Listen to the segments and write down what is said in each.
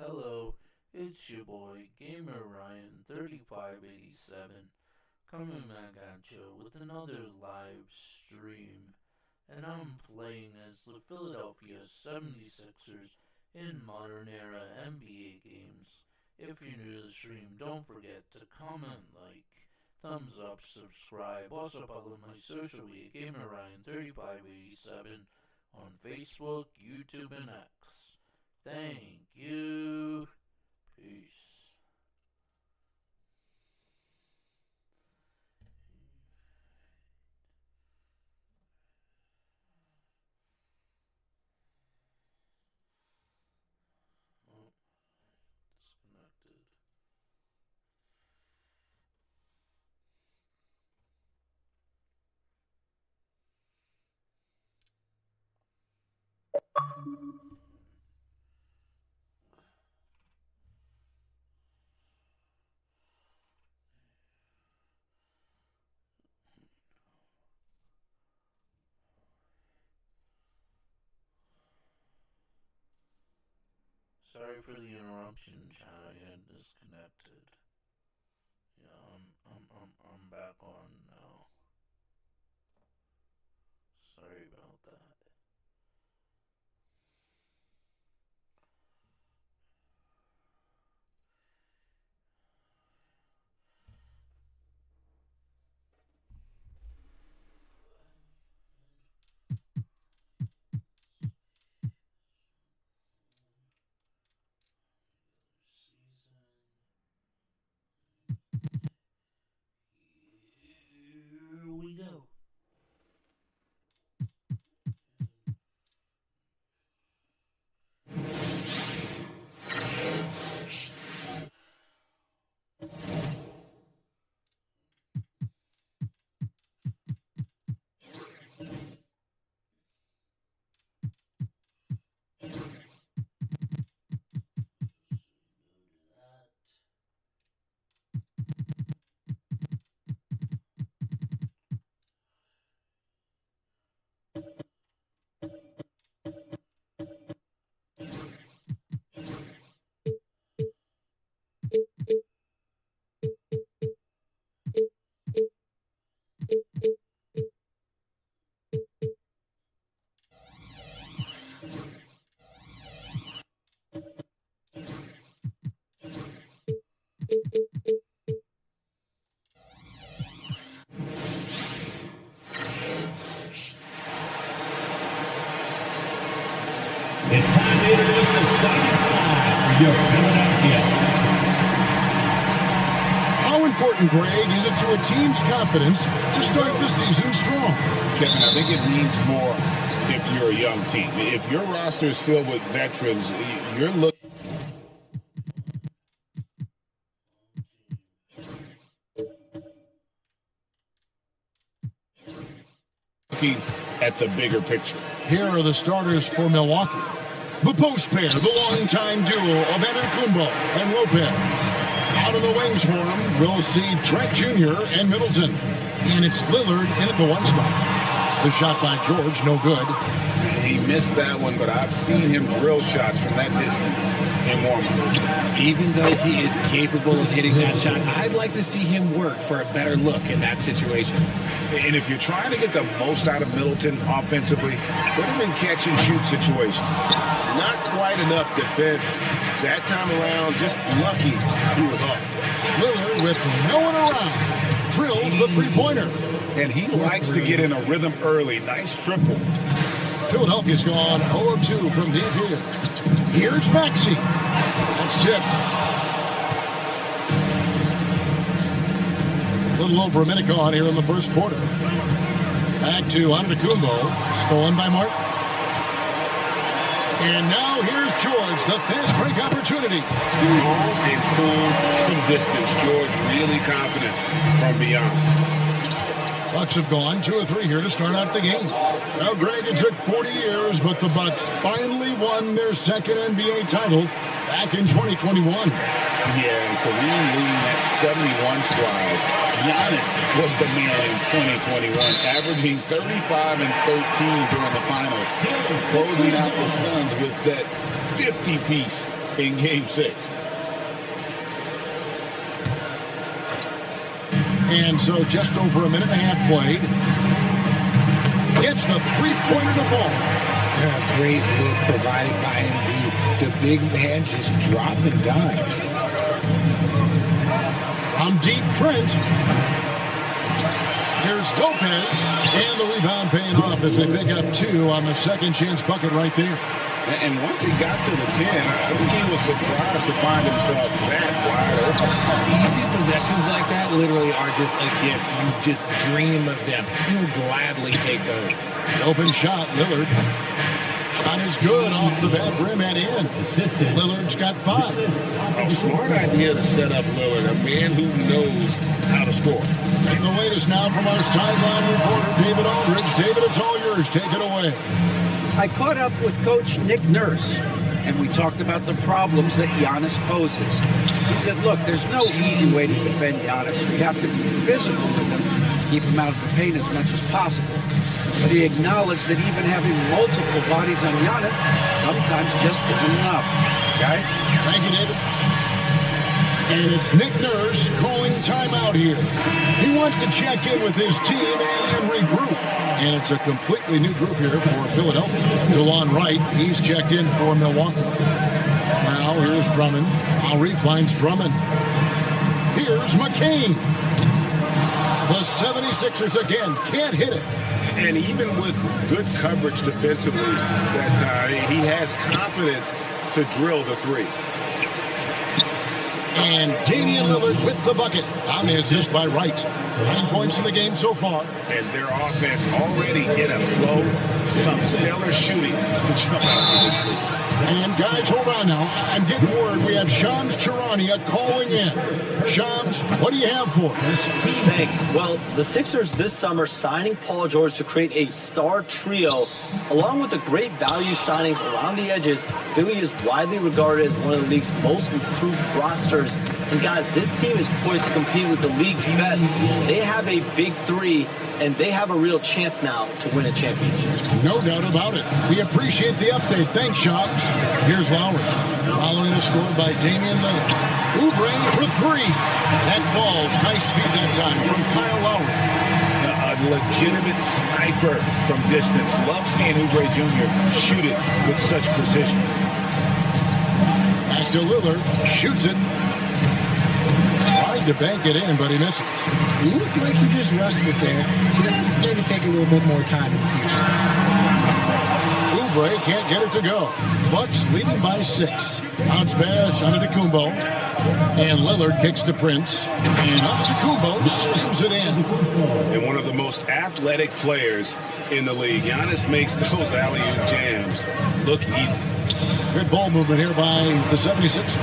Hello, it's your boy, Gamer Ryan 3587, coming back at you with another live stream. And I'm playing as the Philadelphia 76ers in modern era NBA games. If you're new to the stream, don't forget to comment, like, thumbs up, subscribe. Also follow my social media, Gamer Ryan 3587, on Facebook, YouTube, and X. Thank you. Peace. Oh, disconnected. Sorry for the interruption, chat. I got disconnected. Yeah, I'm back on now. Sorry about that. Here we go. It's time to introduce the starting five for your Philadelphia. How important, Greg, is it to a team's confidence to start the season strong? Kevin, I think it means more if you're a young team. If your roster is filled with veterans, you're looking at the bigger picture. Here are the starters for Milwaukee. The post pair, the longtime duo of Antetokounmpo and Lopez. Out on the wings for him, we'll see Trent Jr. and Middleton. And it's Lillard in at the one spot. The shot by George, no good. He missed that one, but I've seen him drill shots from that distance in warm-up. Even though he is capable of hitting that shot, I'd like to see him work for a better look in that situation. And if you're trying to get the most out of Middleton offensively, put him in catch-and-shoot situations. Not quite enough defense that time around, just lucky he was off. Lillard with no one around. Drills the three-pointer. And he likes to get in a rhythm early. Nice triple. Philadelphia's gone 0 of 2 from deep here. Here's Maxey. That's tipped. A little over a minute gone here in the first quarter. Back to Antetokounmpo. Stolen by Martin. And now here's George, the fast break opportunity. Calm and cool from distance. George really confident from beyond. Bucks have gone 2 of 3 here to start out the game. Now, Greg, it took 40 years, but the Bucks finally won their second NBA title back in 2021. Yeah, and Kareem leading that 71 squad. Giannis was the man in 2021, averaging 35 and 13 during the finals, closing out the Suns with that 50-piece in Game 6. And so just over a minute and a half played. Gets the three-pointer to fall. A great look provided by Embiid. The big man just dropping dimes. From deep, Trent. Here's Lopez. And the rebound paying off as they pick up 2 on the second chance bucket right there. And once he got to the 10, I think he was surprised to find himself that wide open. Easy possessions like that literally are just a gift. You just dream of them. He'll gladly take those. Open shot, Lillard. Shot is good off the back rim and in. Lillard's got 5. A smart idea to set up Lillard, a man who knows how to score. And the latest now from our sideline reporter, David Aldridge. David, it's all yours. Take it away. I caught up with Coach Nick Nurse, and we talked about the problems that Giannis poses. He said, look, there's no easy way to defend Giannis. You have to be physical with him, keep him out of the paint as much as possible. But he acknowledged that even having multiple bodies on Giannis sometimes just isn't enough. Guys? Thank you, David. And it's Nick Nurse calling timeout here. He wants to check in with his team and regroup. And it's a completely new group here for Philadelphia. DeLon Wright, he's checked in for Milwaukee. Now here's Drummond. Lowry finds Drummond. Here's McCain. The 76ers again can't hit it. And even with good coverage defensively that time, he has confidence to drill the 3. And Damian Lillard with the bucket on the assist by Wright. 9 points in the game so far. And their offense already in a flow. Some stellar shooting to jump out to this league. And guys, hold on now. I'm getting word we have Shams Charania calling in. Shams, what do you have for us? Thanks. Well, the Sixers this summer signing Paul George to create a star trio, along with the great value signings around the edges. Philly is widely regarded as one of the league's most improved rosters. And guys, this team is poised to compete with the league's best. They have a big 3, and they have a real chance now to win a championship. No doubt about it. We appreciate the update. Thanks, Shams. Here's Lowry. Following the score by Damian Lillard. Oubre for 3. That falls. Nice speed that time from Kyle Lowry. A legitimate sniper from distance. Love seeing Oubre Jr. shoot it with such precision. Back to Lillard. Shoots it. Tried to bank it in, but he misses. Looked like he just rushed it there. Just maybe take a little bit more time in the future. Oubre can't get it to go. Bucks leading by 6. Bounce pass on Antetokounmpo. And Lillard kicks to Prince. And Antetokounmpo slams it in. And one of the most athletic players in the league. Giannis makes those alley-oop jams look easy. Good ball movement here by the 76ers.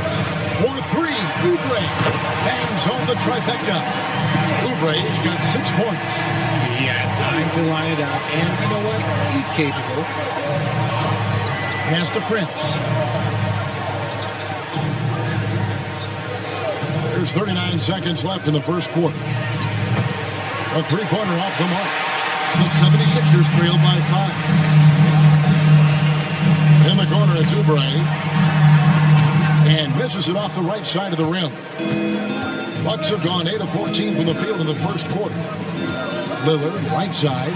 For 3, Oubre bangs home the trifecta. Oubre's got 6 points. So he had time to line it up, and you know what? He's capable. Pass to Prince. There's 39 seconds left in the first quarter. A 3-pointer off the mark. The 76ers trail by 5. In the corner, it's Oubre. And misses it off the right side of the rim. Bucks have gone 8 of 14 from the field in the first quarter. Lillard, right side.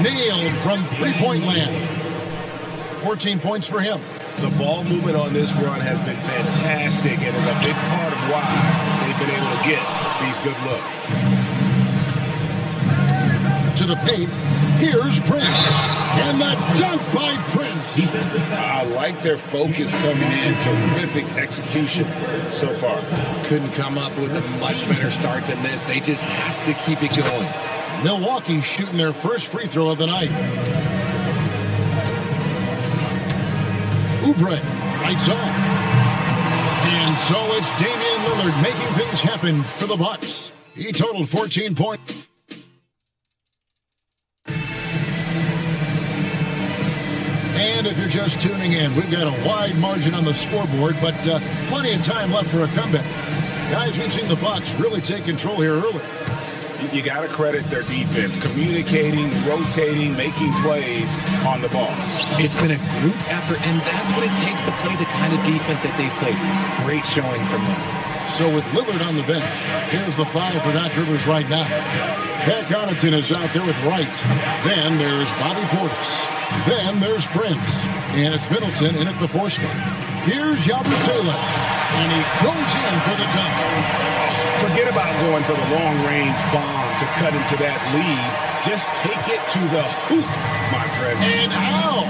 Nailed from three-point land. 14 points for him. The ball movement on this run has been fantastic and is a big part of why they've been able to get these good looks. To the paint. Here's Prince. And the dunk by Prince. I like their focus coming in. Terrific execution so far. Couldn't come up with a much better start than this. They just have to keep it going. Milwaukee shooting their first free throw of the night. Oubre, right side. And so it's Damian Lillard making things happen for the Bucks. He totaled 14 points. And if you're just tuning in, we've got a wide margin on the scoreboard, but plenty of time left for a comeback. Guys, we've seen the Bucks really take control here early. You got to credit their defense, communicating, rotating, making plays on the ball. It's been a group effort, and that's what it takes to play the kind of defense that they've played. Great showing from them. So with Lillard on the bench, here's the 5 for Doc Rivers right now. Pat Connaughton is out there with Wright. Then there's Bobby Portis. Then there's Prince. And it's Middleton in at the 4 spot. Here's Yabusele. And he goes in for the dunk. Forget about going for the long-range bomb to cut into that lead. Just take it to the hoop, my friend. And how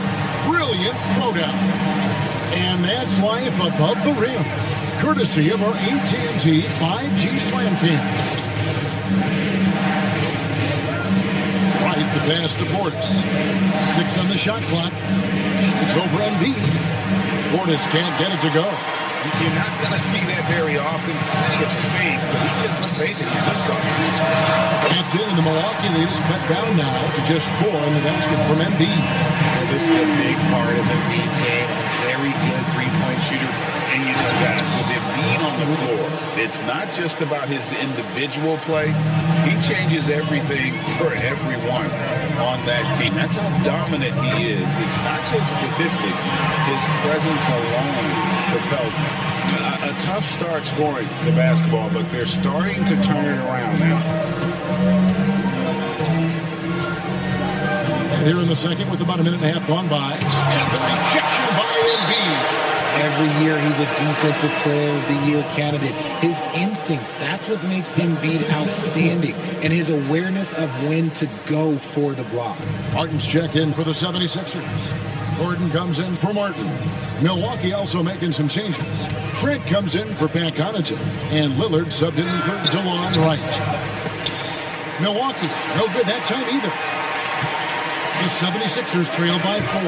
brilliant throwdown. And that's life above the rim, courtesy of our AT&T 5G Slam Cam. Right, the pass to Portis. 6 on the shot clock. Shoots over Embiid. Portis can't get it to go. You're not going to see that very often. Plenty of space, but he just, let's face it, he does something. That's it, and the Milwaukee lead is cut down now to just 4 in the basket from Embiid. Well, this is a big part of Embiid's game. A very good three-point shooter. And you know, guys, with Embiid on the floor, it's not just about his individual play. He changes everything for everyone on that team. That's how dominant he is. It's not just statistics. His presence alone propels him. A tough start scoring the basketball, but they're starting to turn it around now. And here in the second with about a minute and a half gone by. And the rejection by Embiid. Every year he's a Defensive Player of the Year candidate. His instincts, that's what makes Embiid outstanding. And his awareness of when to go for the block. Martin's checked in for the 76ers. Gordon comes in for Martin. Milwaukee also making some changes. Trent comes in for Pat Connaughton. And Lillard subbed in for DeLon Wright. Milwaukee, no good that time either. The 76ers trail by 4.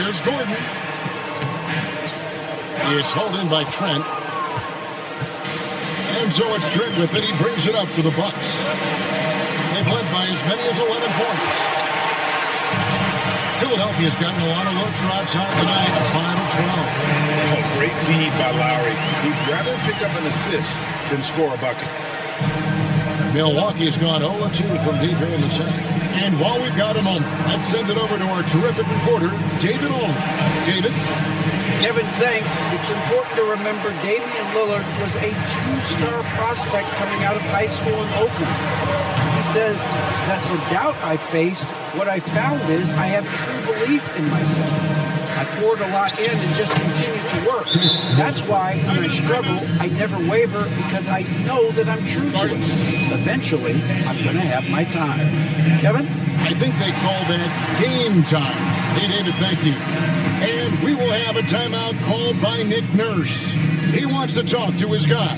Here's Gordon. It's hauled in by Trent. And so it's Trent with it. He brings it up for the Bucks. They've led by as many as 11 points. Philadelphia's gotten a lot of looks outside tonight. 5 of 12. A great feed by Lowry. He'd rather pick up an assist than score a bucket. Milwaukee's gone 0-2 from deep here in the second. And while we've got a moment, let's send it over to our terrific reporter, David Allman. David? Kevin, thanks. It's important to remember Damian Lillard was a two-star prospect coming out of high school in Oakland. He says that the doubt I faced, what I found is I have true belief in myself. I poured a lot in and just continued to work. That's why when I struggle, I never waver because I know that I'm true to it. Eventually, I'm going to have my time. Kevin? I think they call that game time. Hey, David, thank you. And we will have a timeout called by Nick Nurse. He wants to talk to his guys.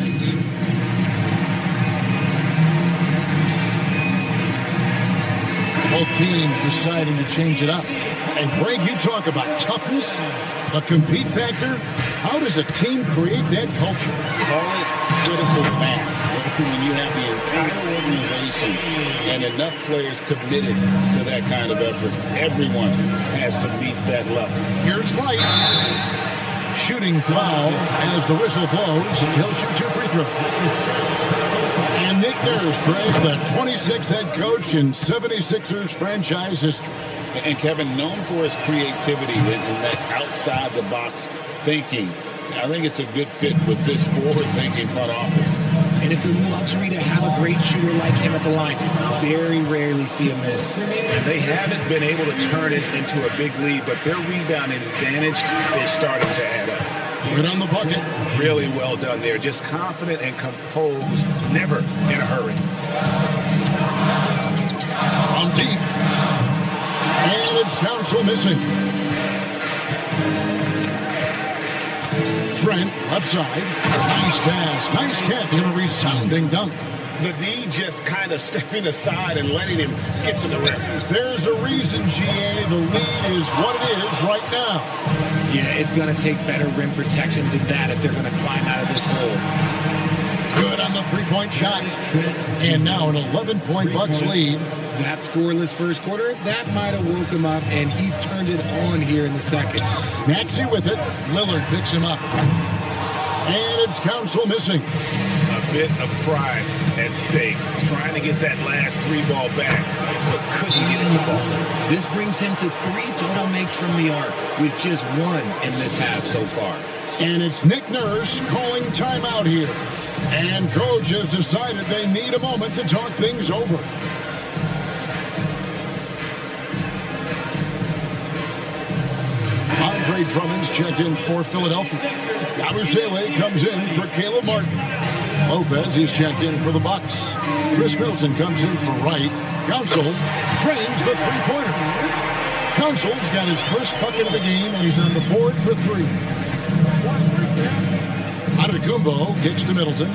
Both teams deciding to change it up. And Greg, you talk about toughness, a compete factor. How does a team create that culture? Call it critical mass. When you have the entire organization and enough players committed to that kind of effort, everyone has to meet that level. Here's White. Shooting foul as the whistle blows. He'll shoot 2 free throws. And Nick Nurse, the 26th head coach in 76ers franchise history. And Kevin, known for his creativity and that outside-the-box thinking, I think it's a good fit with this forward-thinking front office. And it's a luxury to have a great shooter like him at the line. Very rarely see him miss. And they haven't been able to turn it into a big lead, but their rebounding advantage is starting to add up. Right on the bucket. Really well done there. Just confident and composed, never in a hurry. From deep. And it's Council missing. Trent, left side. Nice pass, nice catch, and a resounding dunk. The D just kind of stepping aside and letting him get to the rim. There's a reason, GA, the lead is what it is right now. Yeah, it's going to take better rim protection than that if they're going to climb out of this hole. Good on the three-point shot. And now an 11-point Bucks lead. That scoreless first quarter, that might have woke him up, and he's turned it on here in the second. Maxey with it. Lillard picks him up. And it's Council missing. A bit of pride at stake, trying to get that last 3 ball back, but couldn't get it to fall. This brings him to 3 total makes from the arc, with just 1 in this half so far. And it's Nick Nurse calling timeout here. And coach has decided they need a moment to talk things over. Andre Drummond's checked in for Philadelphia. Yabusele comes in for Caleb Martin. Lopez, he's checked in for the Bucks. Chris Middleton comes in for Wright. Council trains the three-pointer. Council's got his first bucket of the game, and he's on the board for 3. Antetokounmpo kicks to Middleton.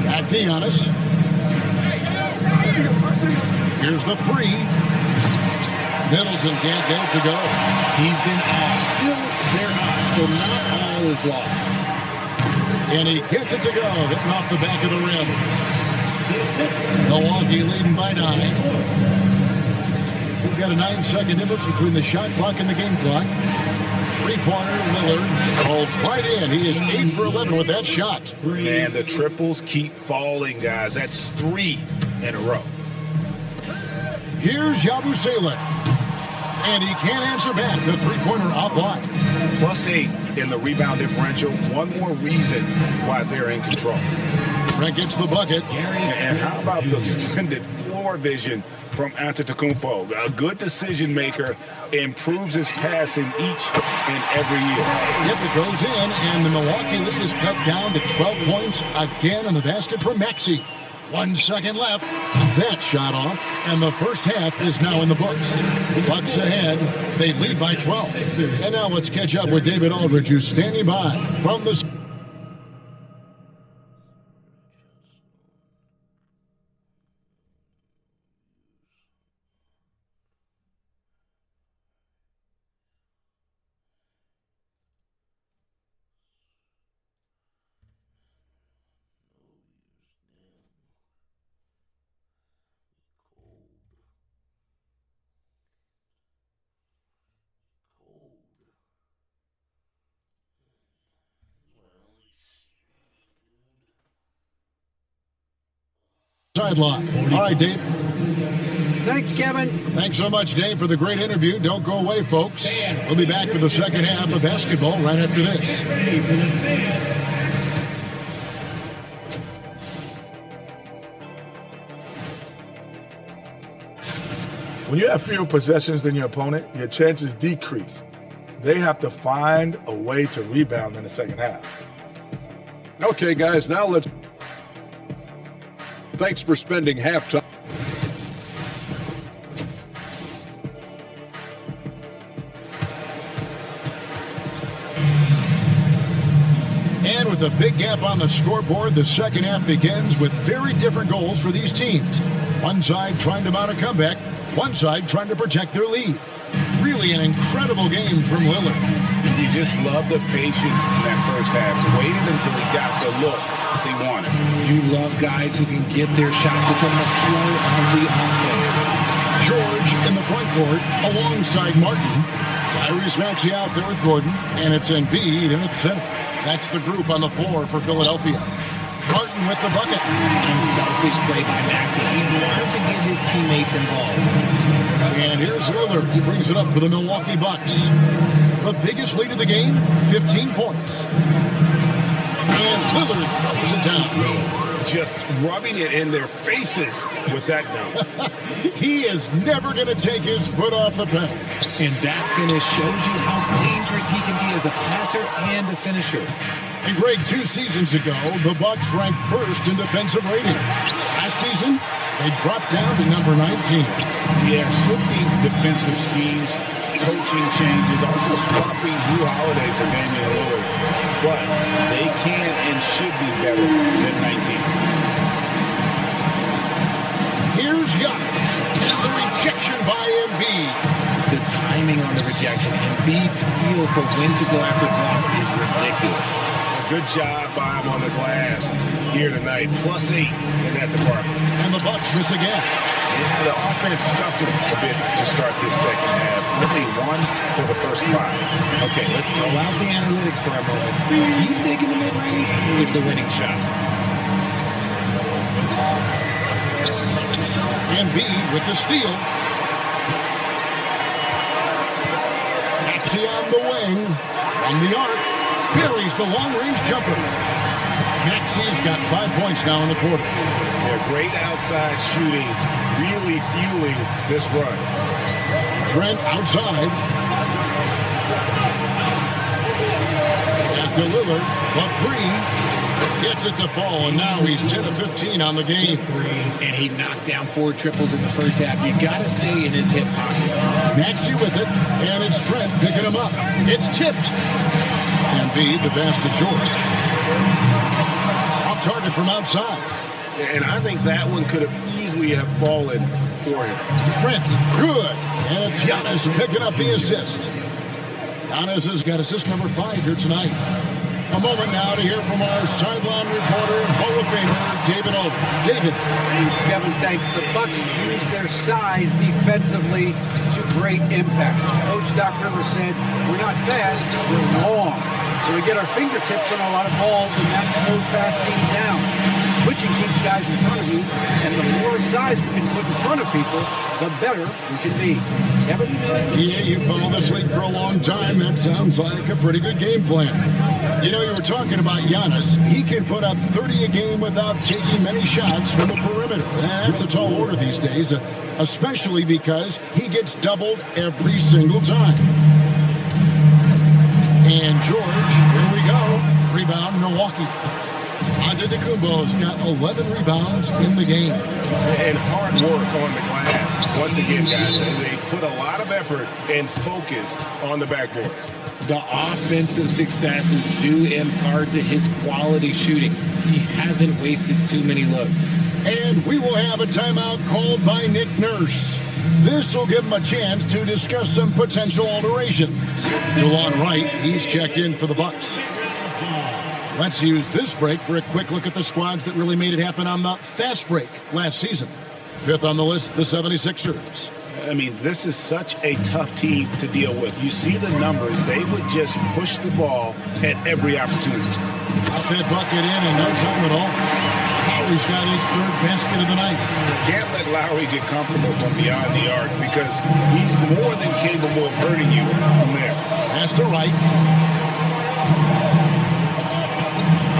Back to Giannis. Here's the 3. Middleton can't get it to go. He's been off. Still, they're up, so not all is lost. And he gets it to go, hitting off the back of the rim. Milwaukee leading by 9. We've got a 9-second difference between the shot clock and the game clock. Three-pointer, Lillard calls right in. He is 8 for 11 with that shot. Man, the triples keep falling, guys. That's 3 in a row. Here's Yabusele. And he can't answer back. The three-pointer offline. +8 in the rebound differential. One more reason why they're in control. Trent gets the bucket. And how about the splendid floor vision from Antetokounmpo? A good decision maker, improves his passing each and every year. Yep, it goes in, and the Milwaukee lead is cut down to 12 points again in the basket for Maxey. 1 second left. That shot off, and the first half is now in the books. Bucks ahead. They lead by 12. And now let's catch up with David Aldridge, who's standing by from the... sideline. All right, Dave. Thanks, Kevin. Thanks so much, Dave, for the great interview. Don't go away, folks. We'll be back for the second half of basketball right after this. When you have fewer possessions than your opponent, your chances decrease. They have to find a way to rebound in the second half. Okay, guys, now let's... Thanks for spending halftime. And with a big gap on the scoreboard, the second half begins with very different goals for these teams. One side trying to mount a comeback, one side trying to protect their lead. Really an incredible game from Lillard. You just love the patience in that first half. Waited until he got the look he wanted. You love guys who can get their shots within the flow of the offense. George in the front court alongside Martin. Tyrese Maxey out there with Gordon, and it's Embiid in at center. That's the group on the floor for Philadelphia. Martin with the bucket. And selfish play by Maxey. He's learned to get his teammates involved. And here's Lillard. He brings it up for the Milwaukee Bucks. The biggest lead of the game, 15 points. And Lillard throws it down. Just rubbing it in their faces with that dunk. He is never going to take his foot off the pedal. And that finish shows you how dangerous he can be as a passer and a finisher. And Greg, 2 seasons ago, the Bucks ranked first in defensive rating. Last season, they dropped down to number 19. Yeah, shifting defensive schemes, coaching changes, also swapping Drew Holiday for Damian Lillard. But they can and should be better than 19. Here's Giannis. And the rejection by Embiid. The timing on the rejection, Embiid's feel for when to go after blocks is ridiculous. Good job by him on the glass here tonight. +8 in that department. And the Bucks miss again. Yeah, the offense scuffled a bit to start this second half. Really 1 for the first 5. Okay, let's throw out the analytics for a moment. If he's taking the mid-range, it's a winning shot. Embiid with the steal. Maxey on the wing. From the arc. Buries the long-range jumper. Maxey's got 5 points now in the quarter. Yeah, great outside shooting, really fueling this run. Trent outside. Back to Lillard. The three. Gets it to fall, and now he's 10 of 15 on the game. And he knocked down 4 triples in the first half. You got to stay in his hip pocket. Maxey with it, and it's Trent picking him up. It's tipped. Embiid, the pass to George. Off target from outside. And I think that one could have easily have fallen for him. Trent, good. And it's Giannis picking up the assist. Giannis has got assist number 5 here tonight. A moment now to hear from our sideline reporter, Hall of Famer, David Olden. David. Kevin, thanks. The Bucks use their size defensively to great impact. Coach Doc Rivers said, we're not fast, we're long. So we get our fingertips on a lot of balls, and that slows fast teams down. Switching keeps guys in front of you, and the more size we can put in front of people, the better we can be. Kevin? Yeah, you followed this league for a long time. That sounds like a pretty good game plan. You know, you were talking about Giannis. He can put up 30 a game without taking many shots from the perimeter. That's a tall order these days, especially because he gets doubled every single time. And George, here we go. Rebound, Milwaukee. Antetokounmpo's got 11 rebounds in the game. And hard work on the glass. Once again, guys, they put a lot of effort and focus on the backboard. The offensive success is due in part to his quality shooting. He hasn't wasted too many looks. And we will have a timeout called by Nick Nurse. This will give him a chance to discuss some potential alterations. Delon Wright, he's checked in for the Bucks. Let's use this break for a quick look at the squads that really made it happen on the fast break last season. 5th on the list, the 76ers. I mean, this is such a tough team to deal with. You see the numbers. They would just push the ball at every opportunity. Out that bucket in no time at all. Lowry's got his 3rd basket of the night. Can't let Lowry get comfortable from beyond the arc because he's more than capable of hurting you from there. Pass to Wright.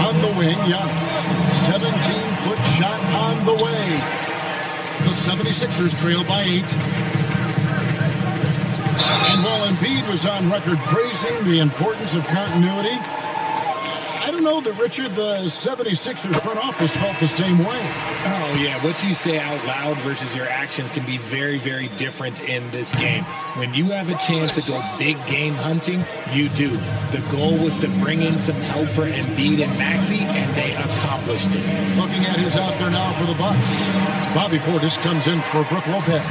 On the wing, Giannis. 17-foot shot on the way. The 76ers trail by 8. And while Embiid was on record praising the importance of continuity, I don't know that, Richard, the 76ers front office felt the same way. Oh, yeah. What you say out loud versus your actions can be very, very different in this game. When you have a chance to go big game hunting, you do. The goal was to bring in some help for Embiid and Maxey, and they accomplished it. Looking at who's out there now for the Bucks. Bobby Portis comes in for Brook Lopez.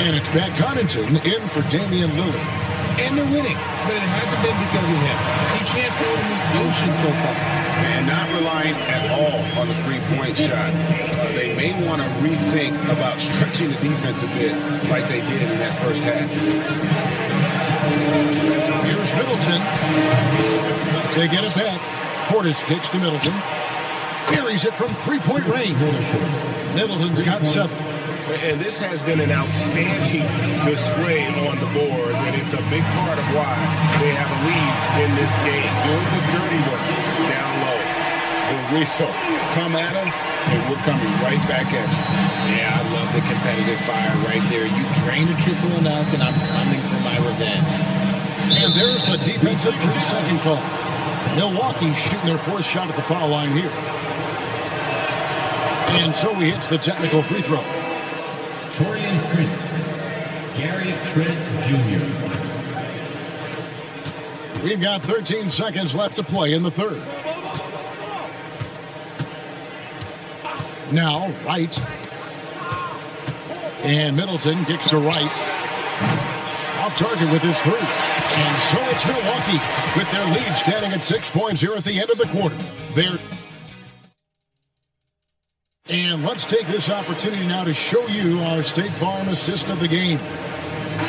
And it's Pat Connaughton in for Damian Lillard. And they're winning, but it hasn't been because of him. He can't throw in the ocean so far. And not relying at all on the three-point shot. They may want to rethink about stretching the defense a bit like they did in that first half. Here's Middleton. They get it back. Portis kicks to Middleton. Carries it from three-point range. Middleton's got 7. And this has been an outstanding display on the boards, and it's a big part of why they have a lead in this game. Doing the dirty work down low. The real come at us, and we're coming right back at you. Yeah, I love the competitive fire right there. You drain a triple on us, and I'm coming for my revenge. And there's the defensive 3-second call. Milwaukee shooting their 4th shot at the foul line here. And so he hits the technical free throw. Taurean Prince, Gary Trent Jr. We've got 13 seconds left to play in the 3rd. Now, Wright. And Middleton kicks to Wright. Off target with his 3. And so it's Milwaukee with their lead standing at 6 points here at the end of the quarter. And let's take this opportunity now to show you our State Farm assist of the game.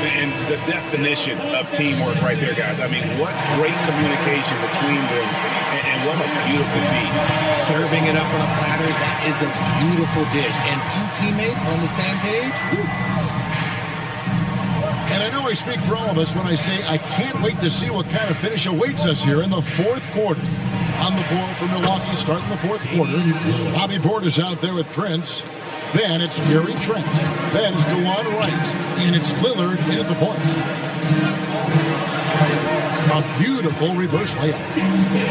And the definition of teamwork right there, guys. I mean, what great communication between them, and what a beautiful feat. Serving it up on a platter, that is a beautiful dish. And two teammates on the same page. Woo. And I know I speak for all of us when I say I can't wait to see what kind of finish awaits us here in the fourth quarter. On the floor for Milwaukee, starting the fourth quarter. Bobby Portis out there with Prince. Then it's Gary Trent. Then it's DeJuan Wright. And it's Lillard in at the point. A beautiful reverse layup.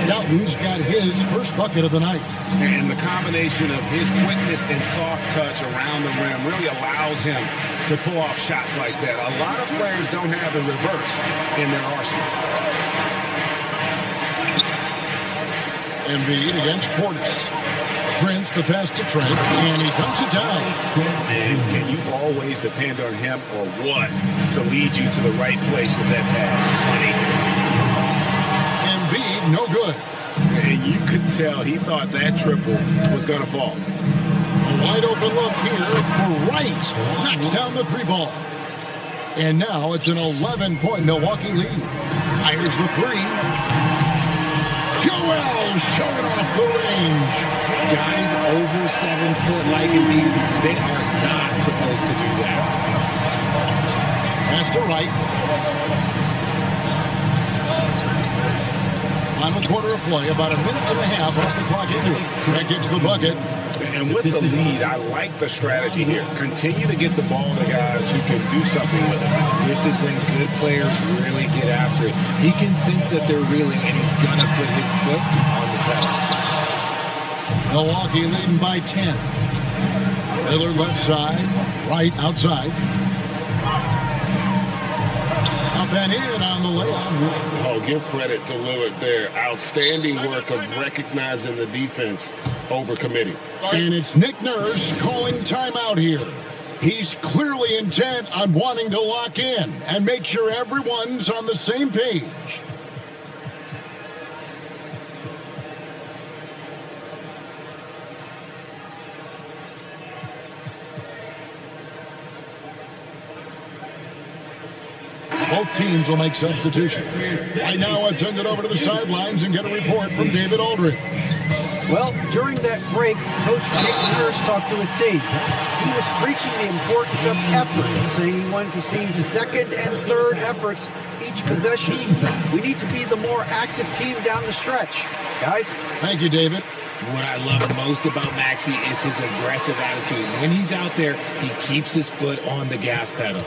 Doughton's got his first bucket of the night. And the combination of his quickness and soft touch around the rim really allows him to pull off shots like that. A lot of players don't have the reverse in their arsenal. Embiid against Portis. Prince, the pass to Trent, and he dunks it down. And can you always depend on him or what to lead you to the right place with that pass? Embiid, no good. And you could tell he thought that triple was going to fall. A wide open look here for Wright. Knocks down the three ball. And now it's an 11-point Milwaukee lead. Fires the three. Joel showing off the range. Guys over 7 foot like Embiid, they are not supposed to do that. Pass to Wright. Final quarter of play, about a minute and a half off the clock into it. Trent gets the bucket. And with the lead, I like the strategy here. Continue to get the ball to guys who can do something with it. This is when good players really get after it. He can sense that they're reeling, and he's going to put his foot on the pedal. Milwaukee leading by 10. Lillard left side, Wright outside. Up and in on the layup. Oh, give credit to Lillard there. Outstanding work of recognizing the defense over committing. And it's Nick Nurse calling timeout here. He's clearly intent on wanting to lock in and make sure everyone's on the same page. Both teams will make substitutions. Right now, let's send it over to the sidelines and get a report from David Aldridge. Well, during that break, Coach Nick Nurse talked to his team. He was preaching the importance of effort, saying he wanted to see second and third efforts each possession. We need to be the more active team down the stretch. Guys? Thank you, David. What I love most about Maxey is his aggressive attitude. When he's out there, he keeps his foot on the gas pedal.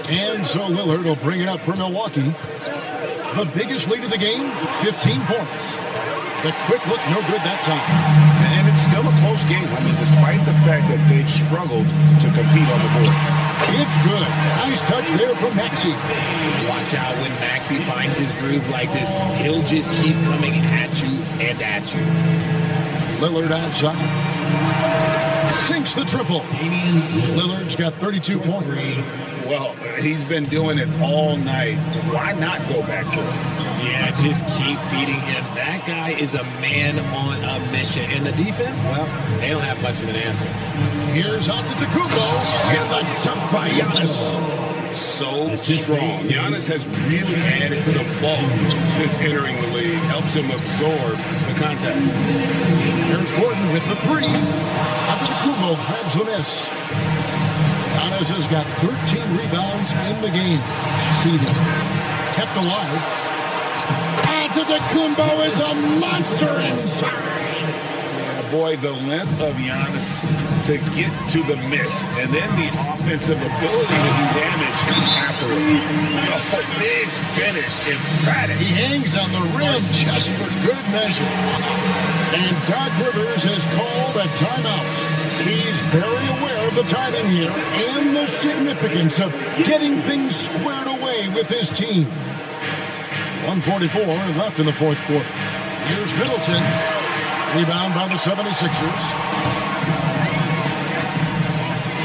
And so Lillard will bring it up for Milwaukee. The biggest lead of the game, 15 points. The quick look, no good that time. And it's still a close game. I mean, despite the fact that they've struggled to compete on the board. It's good. Nice touch there from Maxey. Watch out when Maxey finds his groove like this. He'll just keep coming at you and at you. Lillard outside. Sinks the triple. Lillard's got 32 points. Well, he's been doing it all night. Why not go back to it? Yeah, just keep feeding him. That guy is a man on a mission. And the defense, well, they don't have much of an answer. Here's Antetokounmpo, and the jump by Giannis. So strong. Giannis has really added some bulk since entering the league. Helps him absorb the contact. Here's Gordon with the three. Antetokounmpo grabs the miss. Giannis has got 13 rebounds in the game. Seeded. Kept alive. Antetokounmpo is a monster inside. Boy, the length of Giannis to get to the miss, and then the offensive ability to do damage afterwards. A big finish, emphatic. He hangs on the rim just for good measure. And Doc Rivers has called a timeout. He's very aware of the timing here and the significance of getting things squared away with his team. 1:44 left in the fourth quarter. Here's Middleton. Rebound by the 76ers.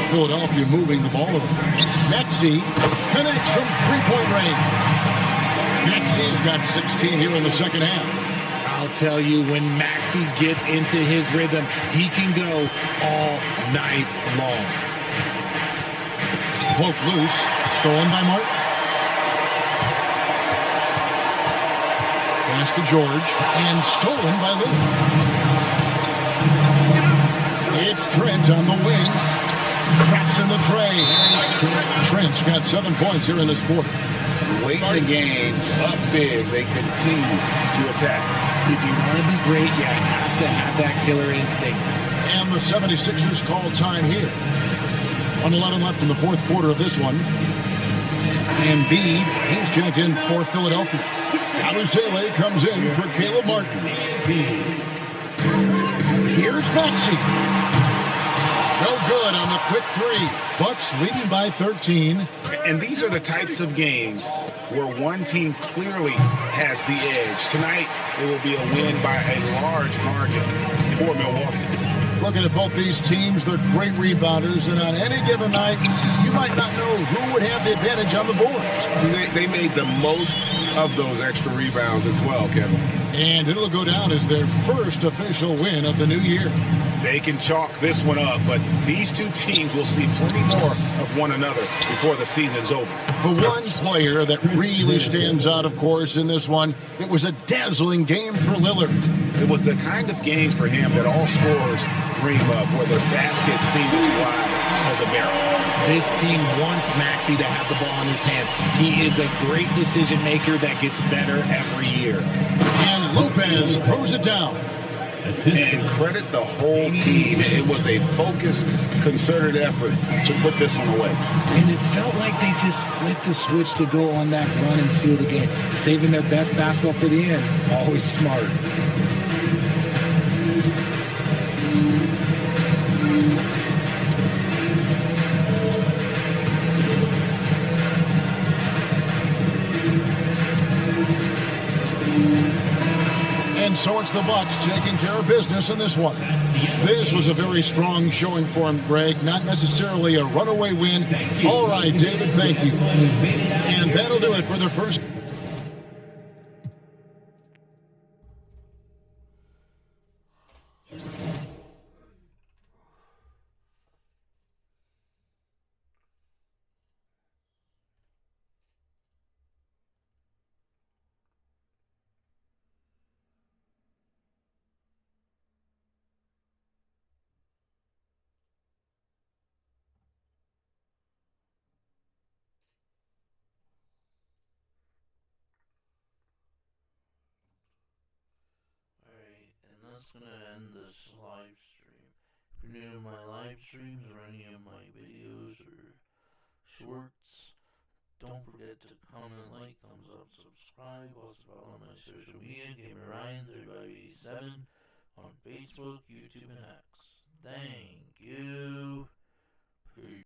Philadelphia moving the ball over. Maxey connects from three-point range. Maxey's got 16 here in the second half. I'll tell you, when Maxey gets into his rhythm, he can go all night long. Poked loose. Stolen by Martin. Pass to George. And stolen by Lillard. It's Trent on the wing. Traps in the tray. Trent's got 7 points here in this quarter. Late in the game, up big, they continue to attack. If you want to be great, you have to have that killer instinct. And the 76ers call time here. 1:11 left in the fourth quarter of this one. And Embiid, he's checked in for Philadelphia. Abusele comes in for Caleb Martin. Here's Maxey. No good on the quick three. Bucks leading by 13. And these are the types of games where one team clearly has the edge. Tonight, it will be a win by a large margin for Milwaukee. Looking at both these teams, they're great rebounders, and on any given night, you might not know who would have the advantage on the boards. They made the most of those extra rebounds as well, Kevin. And it'll go down as their first official win of the new year. They can chalk this one up, but these two teams will see plenty more of one another before the season's over. The one player that really stands out, of course, in this one, it was a dazzling game for Lillard. It was the kind of game for him that all scorers dream of, where the basket seemed as wide as a barrel. This team wants Maxey to have the ball in his hands. He is a great decision maker that gets better every year. And Lopez throws it down. And credit the whole team. It was a focused, concerted effort to put this one away. And it felt like they just flipped the switch to go on that run and seal the game. Saving their best basketball for the end. Always smart. And so it's the Bucks taking care of business in this one. This was a very strong showing for him, Greg. Not necessarily a runaway win. All right, David, thank you. And that'll do it for the first. That's gonna end this live stream. If you're new to my live streams or any of my videos or shorts, don't forget to comment, like, thumbs up, subscribe. Also follow my social media, GamerRyan3587 on Facebook, YouTube, and X. Thank you. Peace.